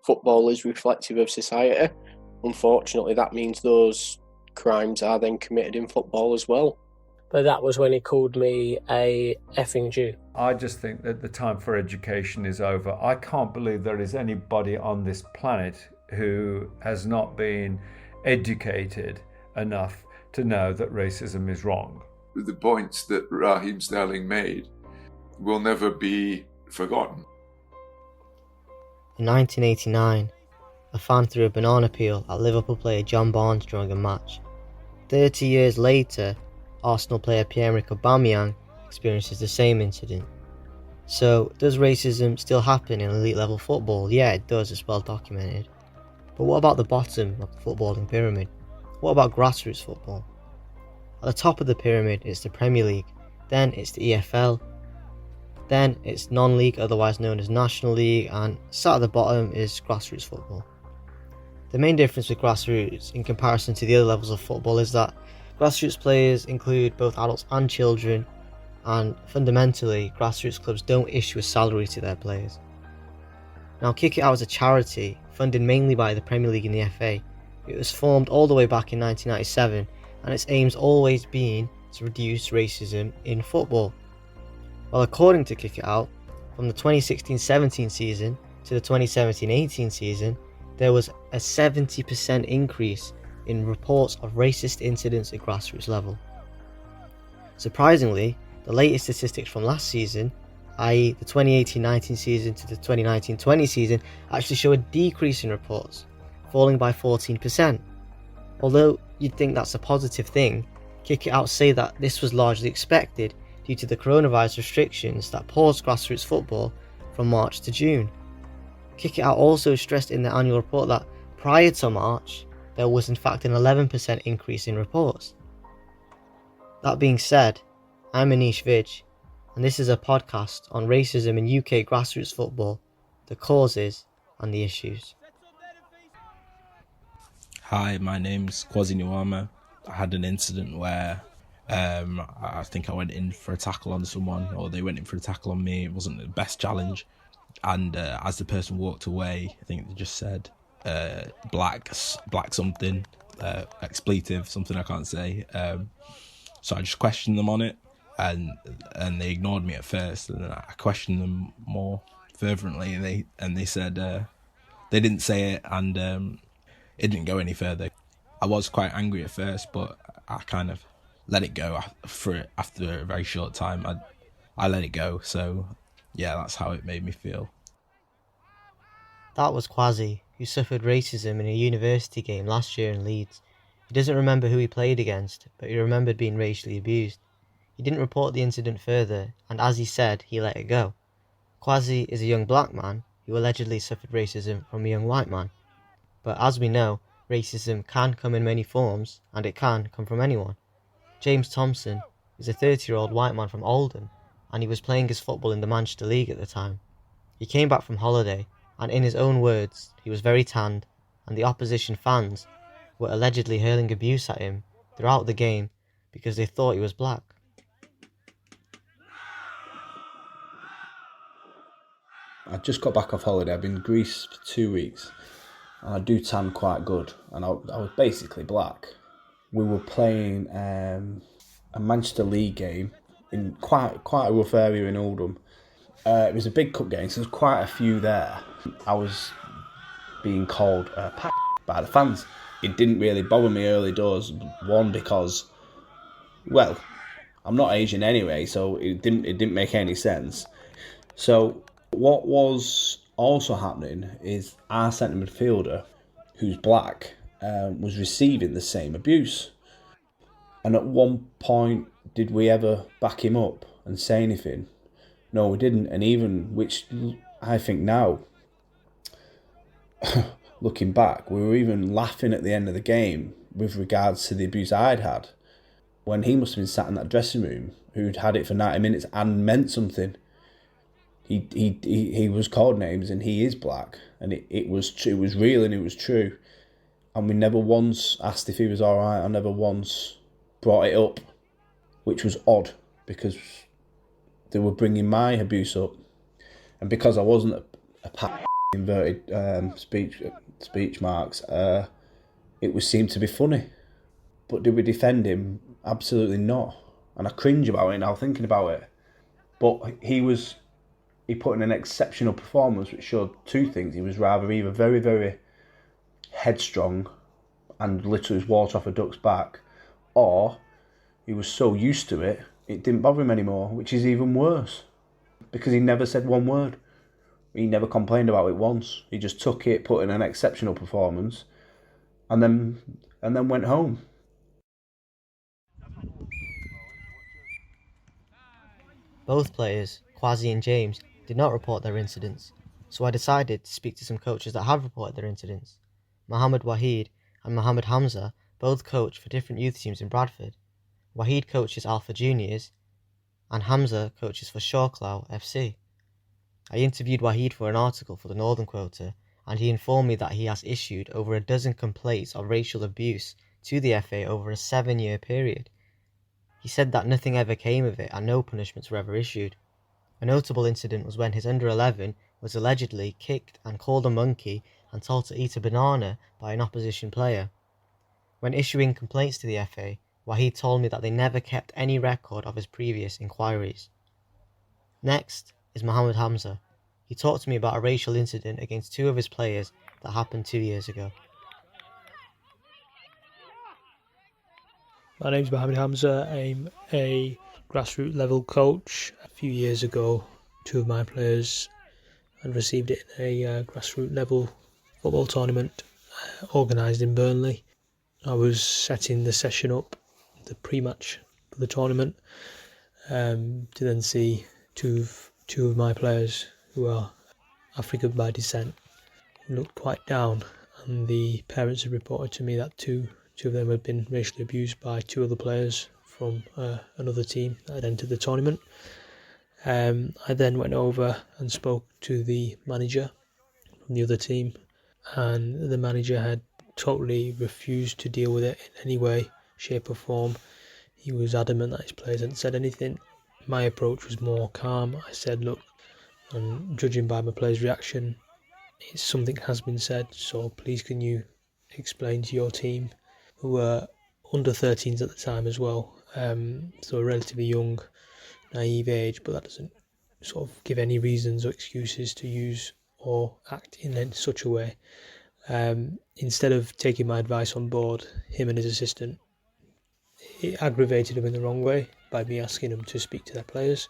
football is reflective of society. Unfortunately, that means those crimes are then committed in football as well. But that was when he called me a effing Jew. I just think that the time for education is over. I can't believe there is anybody on this planet who has not been educated enough to know that racism is wrong. The points that Raheem Sterling made will never be forgotten. In 1989, a fan threw a banana peel at Liverpool player John Barnes during a match. 30 years later, Arsenal player Pierre-Emerick Aubameyang experiences the same incident. So, does racism still happen in elite level football? Yeah, it does, it's well documented. But what about the bottom of the footballing pyramid? What about grassroots football? At the top of the pyramid is the Premier League, then it's the EFL, then it's non-league, otherwise known as National League, and sat at the bottom is grassroots football. The main difference with grassroots in comparison to the other levels of football is that grassroots players include both adults and children, and fundamentally, grassroots clubs don't issue a salary to their players. Now, Kick It Out is a charity funded mainly by the Premier League and the FA. It was formed all the way back in 1997, and its aim's always been to reduce racism in football. Well, according to Kick It Out, from the 2016-17 season to the 2017-18 season, there was a 70% increase in reports of racist incidents at grassroots level. Surprisingly, the latest statistics from last season, i.e. the 2018-19 season to the 2019-20 season, actually show a decrease in reports, falling by 14%. Although you'd think that's a positive thing, Kick It Out say that this was largely expected due to the coronavirus restrictions that paused grassroots football from March to June. Kick It Out also stressed in their annual report that prior to March, there was in fact an 11% increase in reports. That being said, I'm Anish Vij, and this is a podcast on racism in UK grassroots football, the causes and the issues. Hi, my name's Kwazi Nwama. I had an incident where I think I went in for a tackle on someone, or they went in for a tackle on me. It wasn't the best challenge, and as the person walked away, I think they just said black something, expletive, something I can't say. So I just questioned them on it, and they ignored me at first, and then I questioned them more fervently, and they said they didn't say it, and it didn't go any further. I was quite angry at first, but I kind of let it go after a very short time. I let it go, so yeah, that's how it made me feel. That was Kwazi, who suffered racism in a university game last year in Leeds. He doesn't remember who he played against, but he remembered being racially abused. He didn't report the incident further, and as he said, he let it go. Kwazi is a young black man who allegedly suffered racism from a young white man. But as we know, racism can come in many forms, and it can come from anyone. James Thompson is a 30-year-old white man from Oldham, and he was playing his football in the Manchester League at the time. He came back from holiday, and in his own words, he was very tanned, and the opposition fans were allegedly hurling abuse at him throughout the game because they thought he was black. I just got back off holiday. I've been in Greece for 2 weeks, and I do tan quite good, and I was basically black. We were playing a Manchester League game in quite a rough area in Oldham. It was a big cup game, so there was quite a few there. I was being called by the fans. It didn't really bother me early doors. One, because, well, I'm not Asian anyway, so it didn't make any sense. So what was also happening is our centre midfielder, who's black, was receiving the same abuse. And at one point, did we ever back him up and say anything? No, we didn't. And even, which I think now, looking back, we were even laughing at the end of the game with regards to the abuse I'd had, when he must have been sat in that dressing room, who'd had it for 90 minutes and meant something. He was called names, and he is black, and it was real and it was true. And we never once asked if he was all right. I never once brought it up, which was odd, because they were bringing my abuse up, and because I wasn't a inverted speech marks, it seemed to be funny. But did we defend him? Absolutely not. And I cringe about it now, thinking about it. But he put in an exceptional performance, which showed two things. He was either very, very headstrong and literally was walked off a duck's back, or he was so used to it, it didn't bother him anymore, which is even worse. Because he never said one word. He never complained about it once. He just took it, put in an exceptional performance, and then went home. Both players, Kwasi and James, did not report their incidents, so I decided to speak to some coaches that have reported their incidents. Mohammed Wahid and Mohammed Hamza both coach for different youth teams in Bradford. Wahid coaches Alpha Juniors, and Hamza coaches for Shawclaw FC. I interviewed Wahid for an article for the Northern Quota, and he informed me that he has issued over a dozen complaints of racial abuse to the FA over a 7-year period. He said that nothing ever came of it and no punishments were ever issued. A notable incident was when his under-11 was allegedly kicked and called a monkey and told to eat a banana by an opposition player. When issuing complaints to the FA, Wahid told me that they never kept any record of his previous inquiries. Next is Mohammed Hamza. He talked to me about a racial incident against two of his players that happened 2 years ago. My name's Mohammed Hamza. I'm a grassroots level coach. A few years ago, two of my players had received it in a grassroots level football tournament organised in Burnley. I was setting the session up, the pre-match for the tournament, to then see two of my players, who are African by descent, looked quite down, and the parents had reported to me that two of them had been racially abused by two other players from another team that had entered the tournament. I then went over and spoke to the manager from the other team, and the manager had totally refused to deal with it in any way, shape or form. He was adamant that his players hadn't said anything. My approach was more calm. I said, look, and judging by my players' reaction, something has been said, so please can you explain to your team, who were under 13s at the time as well, so a relatively young, naive age, but that doesn't sort of give any reasons or excuses to use or act in such a way. Instead of taking my advice on board, him and his assistant, it aggravated him in the wrong way by me asking them to speak to their players.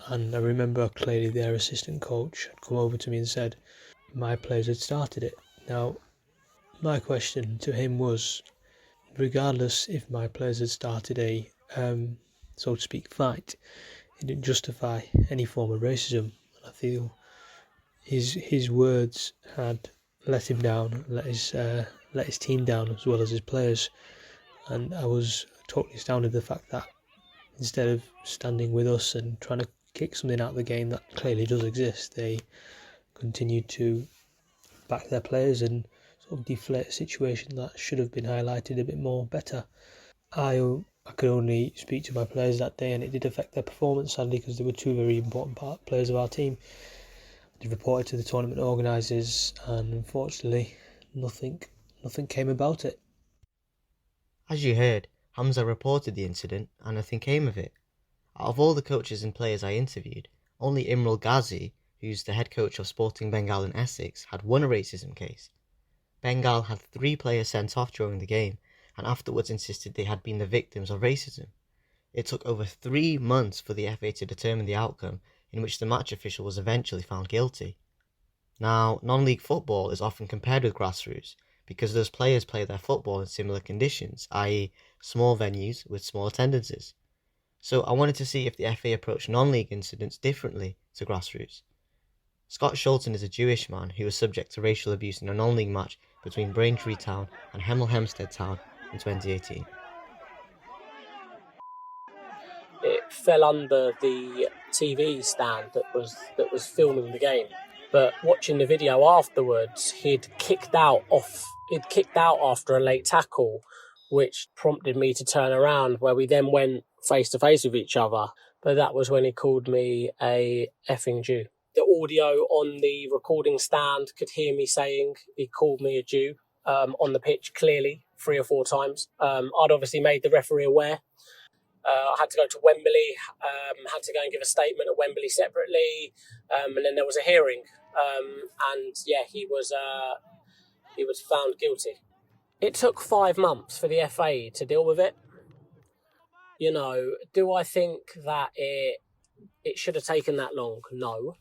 And I remember clearly their assistant coach had come over to me and said my players had started it. Now, my question to him was, regardless if my players had started a, so to speak, fight, it didn't justify any form of racism. I feel his words had let him down, let his team down as well as his players, and I was totally astounded at the fact that instead of standing with us and trying to kick something out of the game that clearly does exist, they continued to back their players and sort of deflate a situation that should have been highlighted a bit more better. I could only speak to my players that day, and it did affect their performance, sadly, because they were two very important players of our team. They reported to the tournament organisers, and unfortunately, nothing came about it. As you heard, Hamza reported the incident, and nothing came of it. Out of all the coaches and players I interviewed, only Imrul Ghazi, who's the head coach of Sporting Bengal in Essex, had one racism case. Bengal had 3 players sent off during the game, and afterwards insisted they had been the victims of racism. It took over 3 months for the FA to determine the outcome, in which the match official was eventually found guilty. Now, non-league football is often compared with grassroots, because those players play their football in similar conditions, i.e. small venues with small attendances. So I wanted to see if the FA approached non-league incidents differently to grassroots. Scott Shulton is a Jewish man who was subject to racial abuse in a non-league match between Braintree Town and Hemel Hempstead Town in 2018. It fell under the TV stand that was filming the game. But watching the video afterwards, he'd kicked out after a late tackle, which prompted me to turn around, where we then went face to face with each other. But that was when he called me a effing Jew. audio on the recording stand could hear me saying he called me a Jew on the pitch clearly 3 or 4 times. I'd obviously made the referee aware. I had to go to Wembley, had to go and give a statement at Wembley separately, and then there was a hearing. And yeah, he was found guilty. It took 5 months for the FA to deal with it. You know, do I think that it should have taken that long? No.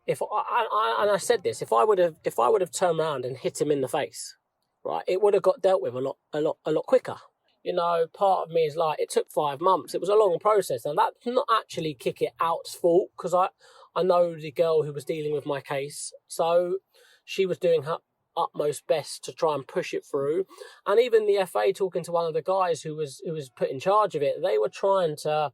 And I said this, if I would have turned around and hit him in the face, right, it would have got dealt with a lot quicker. You know, part of me is like, it took 5 months. It was a long process, and that's not actually Kick It Out's fault, because I know the girl who was dealing with my case, so she was doing her utmost best to try and push it through. And even the FA, talking to one of the guys who was put in charge of it, they were trying to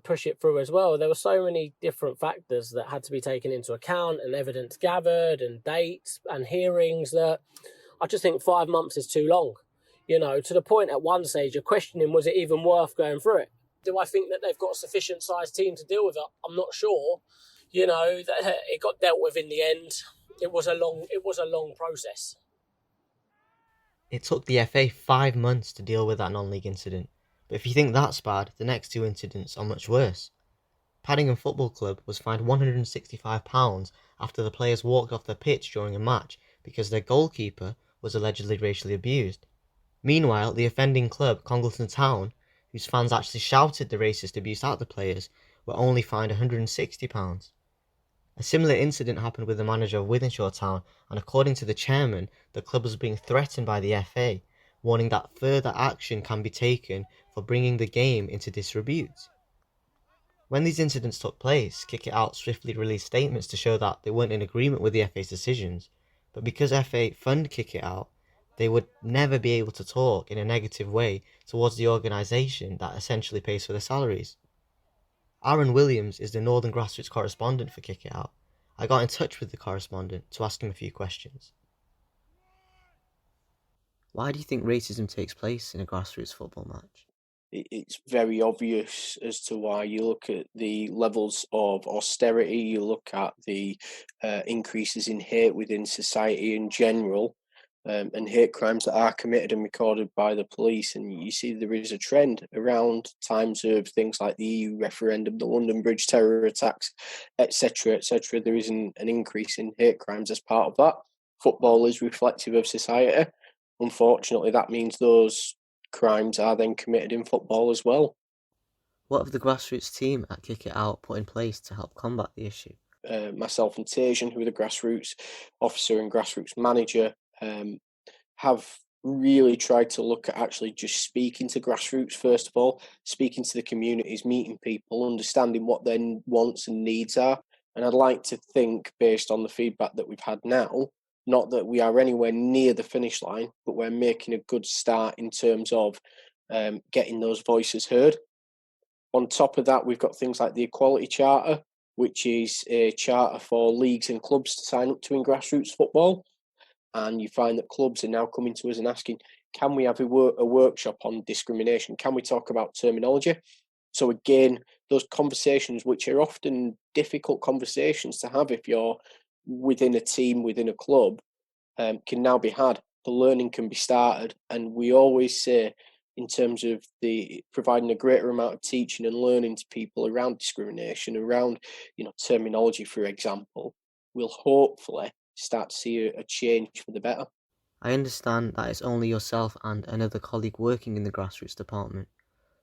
push it through as well. There were so many different factors that had to be taken into account, and evidence gathered, and dates and hearings, that I just think 5 months is too long. You know, to the point at one stage you're questioning, was it even worth going through it? Do I think that they've got a sufficient sized team to deal with it? I'm not sure. You know, it got dealt with in the end. It was a long process. It took the FA 5 months to deal with that non-league incident. But if you think that's bad, the next 2 incidents are much worse. Paddingham Football Club was fined £165 after the players walked off the pitch during a match because their goalkeeper was allegedly racially abused. Meanwhile, the offending club, Congleton Town, whose fans actually shouted the racist abuse at the players, were only fined £160. A similar incident happened with the manager of Wythenshawe Town, and according to the chairman, the club was being threatened by the FA, warning that further action can be taken for bringing the game into disrepute. When these incidents took place, Kick It Out swiftly released statements to show that they weren't in agreement with the FA's decisions, but because FA fund Kick It Out, they would never be able to talk in a negative way towards the organisation that essentially pays for their salaries. Arran Williams is the Northern Grassroots correspondent for Kick It Out. I got in touch with the correspondent to ask him a few questions. Why do you think racism takes place in a grassroots football match? It's very obvious as to why. You look at the levels of austerity, you look at the increases in hate within society in general, and hate crimes that are committed and recorded by the police, and you see there is a trend around times of things like the EU referendum, the London Bridge terror attacks, etc., etc. There is an increase in hate crimes as part of that. Football is reflective of society. Unfortunately, that means those crimes are then committed in football as well. What have the grassroots team at Kick It Out put in place to help combat the issue? Myself and Tajan, who are the grassroots officer and grassroots manager, have really tried to look at actually just speaking to grassroots, first of all, speaking to the communities, meeting people, understanding what their wants and needs are. And I'd like to think, based on the feedback that we've had now, not that we are anywhere near the finish line, but we're making a good start in terms of getting those voices heard. On top of that, we've got things like the Equality Charter, which is a charter for leagues and clubs to sign up to in grassroots football. And you find that clubs are now coming to us and asking, can we have a workshop on discrimination? Can we talk about terminology? So again, those conversations, which are often difficult conversations to have if you're within a team, within a club, can now be had. The learning can be started. And we always say, in terms of the providing a greater amount of teaching and learning to people around discrimination, around, terminology, for example, we'll hopefully start to see a change for the better. I understand that it's only yourself and another colleague working in the grassroots department.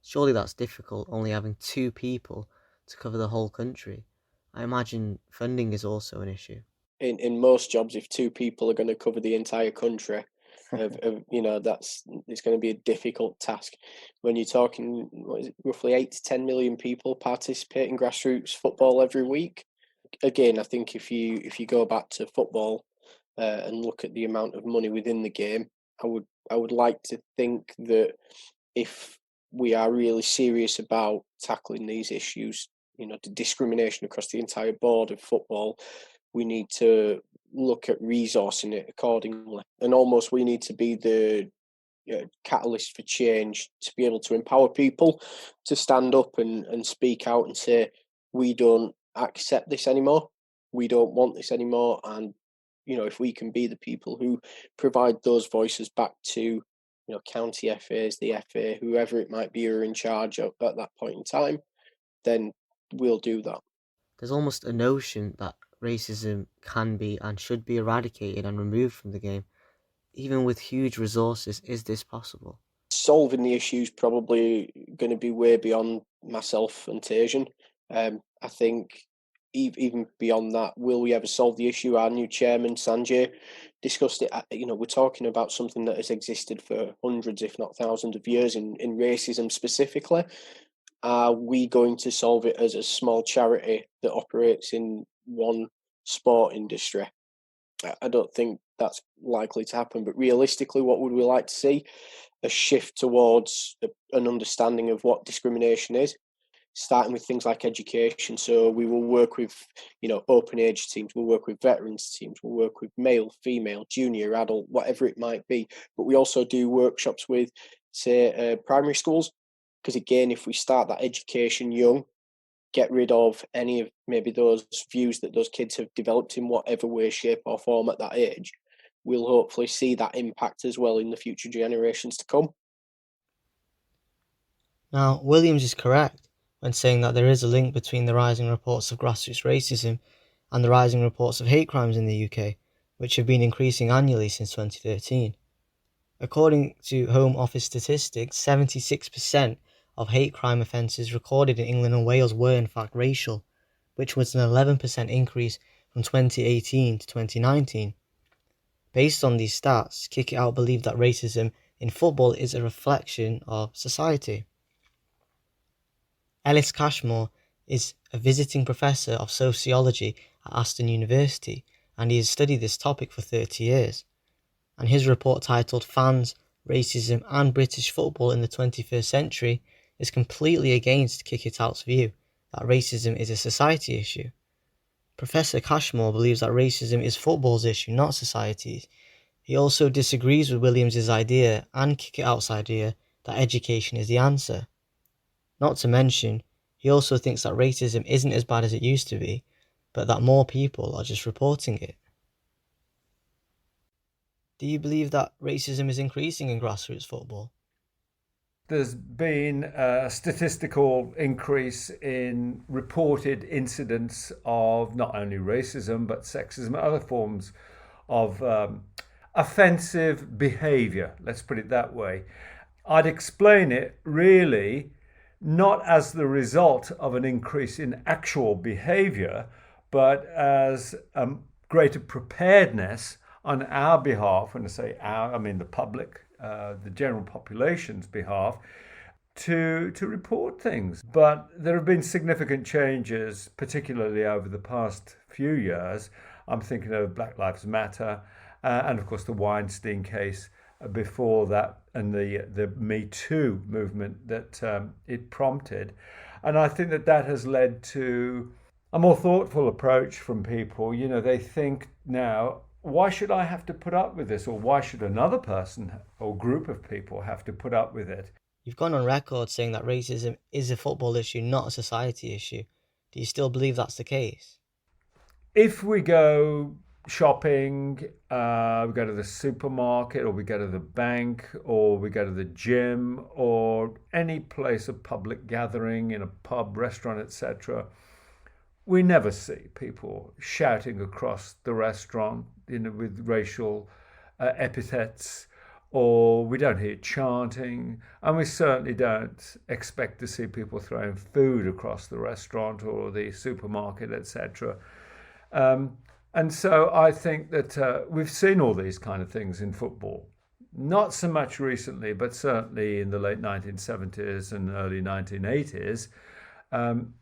Surely that's difficult, only having 2 people to cover the whole country. I imagine funding is also an issue. In most jobs, if 2 people are going to cover the entire country, it's going to be a difficult task. When you're talking, roughly 8 to 10 million people participate in grassroots football every week. Again, I think if you go back to football and look at the amount of money within the game, I would like to think that if we are really serious about tackling these issues, the discrimination across the entire board of football, we need to look at resourcing it accordingly. And almost we need to be the catalyst for change, to be able to empower people to stand up and speak out and say, we don't accept this anymore. we don't want this anymore. And, if we can be the people who provide those voices back to, county FAs, the FA, whoever it might be who are in charge at that point in time, then we'll do that. There's almost a notion that racism can be and should be eradicated and removed from the game. Even with huge resources, is this possible? Solving the issue is probably going to be way beyond myself and Tajan. I think even beyond that, will we ever solve the issue? Our new chairman, Sanjay, discussed it. We're talking about something that has existed for hundreds, if not thousands of years in racism specifically. Are we going to solve it as a small charity that operates in one sport industry? I don't think that's likely to happen. But realistically, what would we like to see? A shift towards an understanding of what discrimination is, starting with things like education. So we will work with, open age teams, we'll work with veterans teams, we'll work with male, female, junior, adult, whatever it might be. But we also do workshops with, say, primary schools. Because again, if we start that education young, get rid of any of maybe those views that those kids have developed in whatever way, shape or form at that age, we'll hopefully see that impact as well in the future generations to come. Now, Williams is correct when saying that there is a link between the rising reports of grassroots racism and the rising reports of hate crimes in the UK, which have been increasing annually since 2013. According to Home Office statistics, 76% of hate crime offences recorded in England and Wales were in fact racial, which was an 11% increase from 2018 to 2019. Based on these stats, Kick It Out believe that racism in football is a reflection of society. Ellis Cashmore is a visiting professor of sociology at Aston University, and he has studied this topic for 30 years. And his report titled Fans, Racism and British Football in the 21st Century is completely against Kick It Out's view that racism is a society issue. Professor Cashmore believes that racism is football's issue, not society's. He also disagrees with Williams' idea and Kick It Out's idea that education is the answer. Not to mention, he also thinks that racism isn't as bad as it used to be, but that more people are just reporting it. Do you believe that racism is increasing in grassroots football? There's been a statistical increase in reported incidents of not only racism but sexism and other forms of offensive behaviour, let's put it that way. I'd explain it really not as the result of an increase in actual behaviour, but as greater preparedness on our behalf. When I say our, I mean the public, the general population's behalf, to report things. But there have been significant changes, particularly over the past few years. I'm thinking of Black Lives Matter and of course the Weinstein case before that, and the Me Too movement that it prompted. And I think that has led to a more thoughtful approach from people. They think now, why should I have to put up with this? Or why should another person or group of people have to put up with it? You've gone on record saying that racism is a football issue, not a society issue. Do you still believe that's the case? If we go shopping, we go to the supermarket, or we go to the bank, or we go to the gym, or any place of public gathering in a pub, restaurant, etc., we never see people shouting across the restaurant with racial epithets, or we don't hear chanting, and we certainly don't expect to see people throwing food across the restaurant or the supermarket, etc. And so I think that we've seen all these kind of things in football. Not so much recently, but certainly in the late 1970s and early 1980s.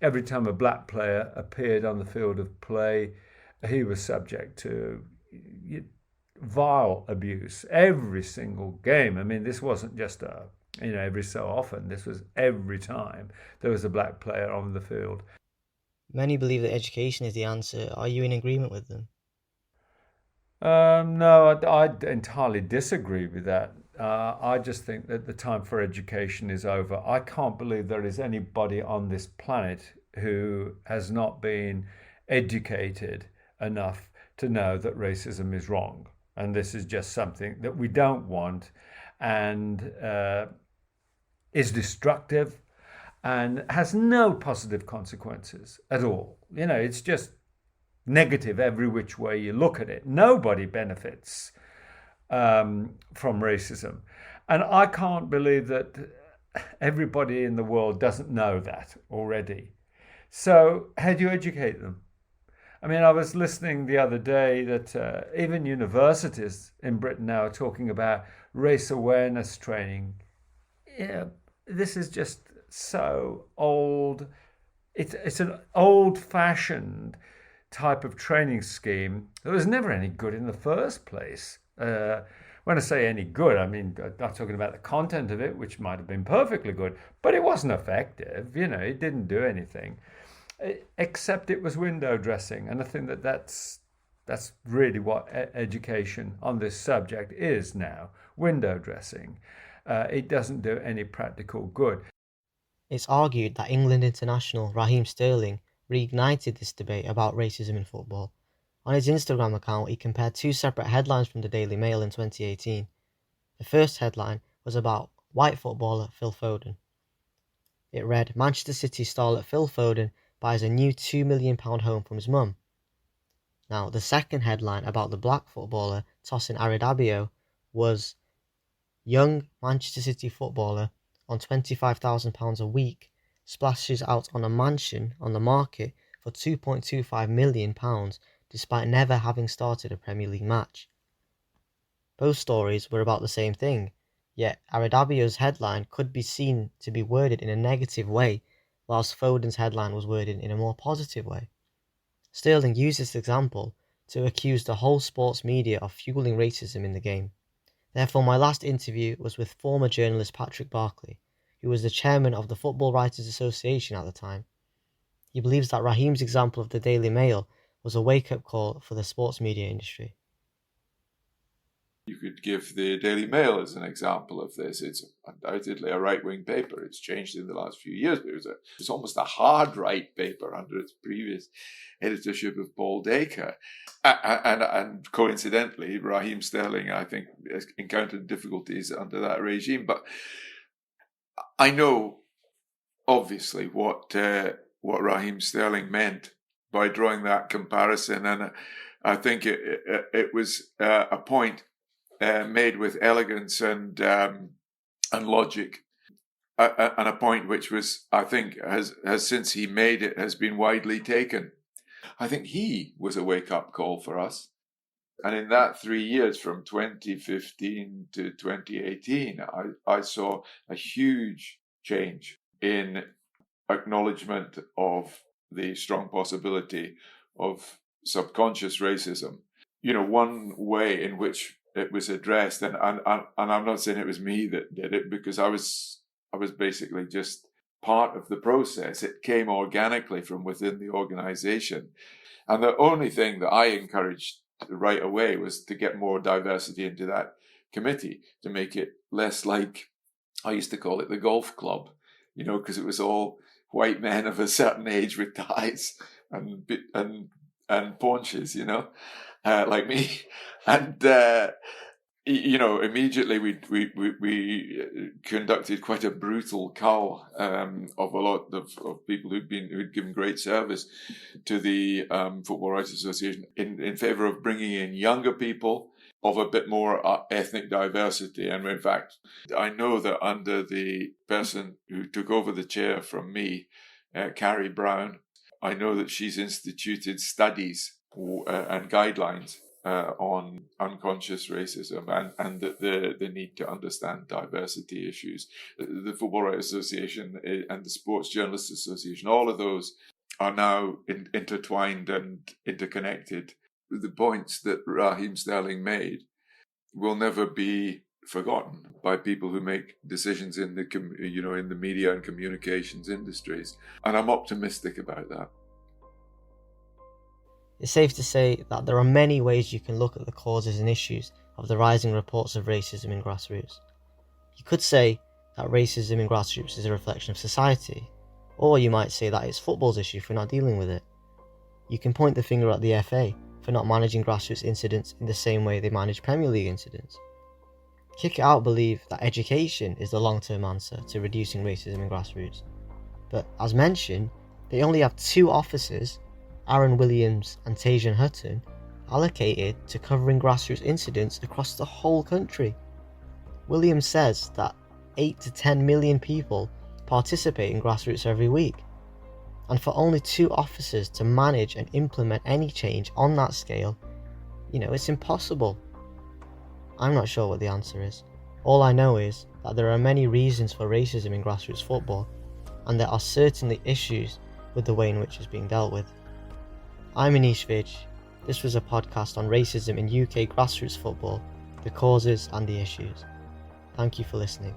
Every time a black player appeared on the field of play, he was subject to vile abuse every single game. I mean, this wasn't just every so often. This was every time there was a black player on the field. Many believe that education is the answer. Are you in agreement with them? No, I entirely disagree with that. I just think that the time for education is over. I can't believe there is anybody on this planet who has not been educated enough to know that racism is wrong. And this is just something that we don't want, and is destructive and has no positive consequences at all. It's just negative every which way you look at it. Nobody benefits from racism. And I can't believe that everybody in the world doesn't know that already. So how do you educate them? I mean, I was listening the other day that even universities in Britain now are talking about race awareness training. This is just so old. It's an old-fashioned type of training scheme that was never any good in the first place. When I say any good, I mean, I'm not talking about the content of it, which might have been perfectly good, but it wasn't effective. It didn't do anything, except it was window dressing. And I think that's really what education on this subject is now, window dressing. It doesn't do any practical good. It's argued that England international Raheem Sterling reignited this debate about racism in football. On his Instagram account, he compared two separate headlines from the Daily Mail in 2018. The first headline was about white footballer Phil Foden. It read, Manchester City starlet Phil Foden buys a new £2 million home from his mum. Now, the second headline about the black footballer Tosin Aridabio was, young Manchester City footballer on £25,000 a week splashes out on a mansion on the market for £2.25 million despite never having started a Premier League match. Both stories were about the same thing, yet Aridabio's headline could be seen to be worded in a negative way, whilst Foden's headline was worded in a more positive way. Sterling used this example to accuse the whole sports media of fueling racism in the game. Therefore, my last interview was with former journalist Patrick Barclay, who was the chairman of the Football Writers Association at the time. He believes that Raheem's example of the Daily Mail was a wake-up call for the sports media industry. You could give the Daily Mail as an example of this. It's undoubtedly a right-wing paper. It's changed in the last few years, but it's almost a hard right paper under its previous editorship of Paul Dacre. And coincidentally, Raheem Sterling, I think, has encountered difficulties under that regime. But I know, obviously, what Raheem Sterling meant by drawing that comparison, and I think it was a point made with elegance and logic, and a point which was, I think, has since he made it, has been widely taken. I think he was a wake-up call for us. And in that 3 years, from 2015 to 2018, I saw a huge change in acknowledgement of the strong possibility of subconscious racism. One way in which it was addressed, and I'm not saying it was me that did it, because I was basically just part of the process. It came organically from within the organization. And the only thing that I encouraged right away was to get more diversity into that committee, to make it less like, I used to call it the golf club, because it was all white men of a certain age with ties and paunches, like me. And immediately we conducted quite a brutal cull of a lot of people who'd given great service to the Football Writers Association in favour of bringing in younger people of a bit more ethnic diversity. And in fact, I know that under the person who took over the chair from me, Carrie Brown, I know that she's instituted studies and guidelines on unconscious racism and the need to understand diversity issues. The Football Writers Association and the Sports Journalists Association, all of those are now intertwined and interconnected. The points that Raheem Sterling made will never be forgotten by people who make decisions in the media and communications industries, and I'm optimistic about that. It's safe to say that there are many ways you can look at the causes and issues of the rising reports of racism in Grassroots. You could say that racism in Grassroots is a reflection of society, or you might say that it's football's issue for not dealing with it. You can point the finger at the FA for not managing grassroots incidents in the same way they manage Premier League incidents. Kick It Out believe that education is the long-term answer to reducing racism in grassroots. But as mentioned, they only have 2 officers, Arran Williams and Tajan Hutton, allocated to covering grassroots incidents across the whole country. Williams says that 8 to 10 million people participate in grassroots every week. And for only 2 officers to manage and implement any change on that scale, it's impossible. I'm not sure what the answer is. All I know is that there are many reasons for racism in grassroots football, and there are certainly issues with the way in which it's being dealt with. I'm Anish. This was a podcast on racism in UK grassroots football, the causes and the issues. Thank you for listening.